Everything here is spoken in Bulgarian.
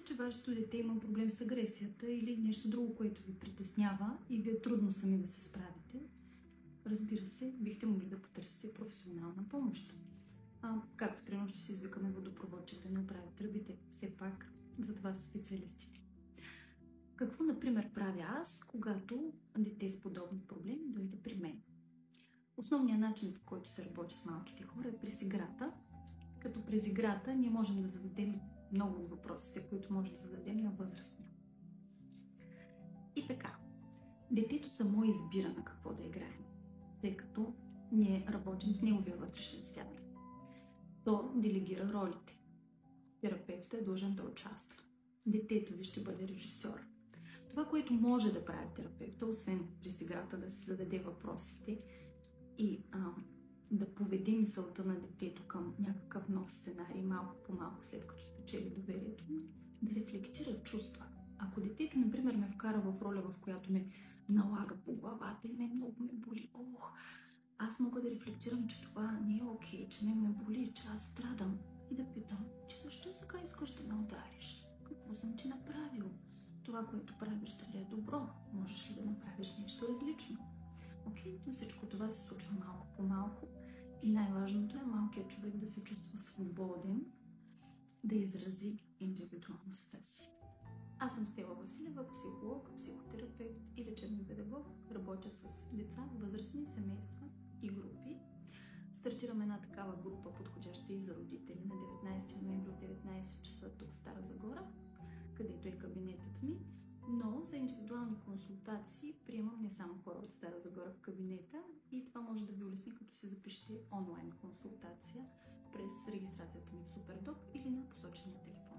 Чувствате, че вашето дете има проблем с агресията или нещо друго, което ви притеснява и ви е трудно сами да се справите, разбира се, бихте могли да потърсите професионална помощ. Както примерно ще се извикаме водопроводчета, да не оправи тръбите. Все пак, за това са специалистите. Какво, например, правя аз, когато дете с подобни проблеми дойде при мен? Основният начин, по който се работи с малките хора, е през играта. Като през играта ние можем да зададем много от въпросите, които може да зададем на възрастни. И така, детето само избира на какво да играем, тъй като ние работим с неговия вътрешен свят. То делегира ролите. Терапевтът е длъжен да участва. Детето ви ще бъде режисьор. Това, което може да прави терапевта, освен през играта да се зададе въпросите и да поведе мисълта на детето към някакъв нов сценарий, малко по малко след като спечели доверието му, да рефлектира чувства. Ако детето, например, ме вкара в роля, в която ме налага по главата и много ме боли, аз мога да рефлектирам, че това не е окей, че ме боли, че аз страдам и да питам, че защо сега искаш да ме удариш? Какво съм ти направил? Това, което правиш, дали е добро? Можеш ли да направиш нещо различно? Окей, но всичко това се случва малко по малко и най-важното е малкият човек да се чувства свободен, да изрази индивидуалността си. Аз съм Стела Василева, психолог, психотерапевт и лечебен педагог. Работя с деца, възрастни, семейства и групи. Стартираме една такава група, подходяща и за родители, на 19 ноември от 19 часа тук в Стара Загора, където е кабинетът ми. Но за индивидуални консултации приемам не само хора от Стара Загора в кабинета и това може да ви улесни, като се запишете онлайн консултация през регистрацията ми в Супердок или на посочения телефон.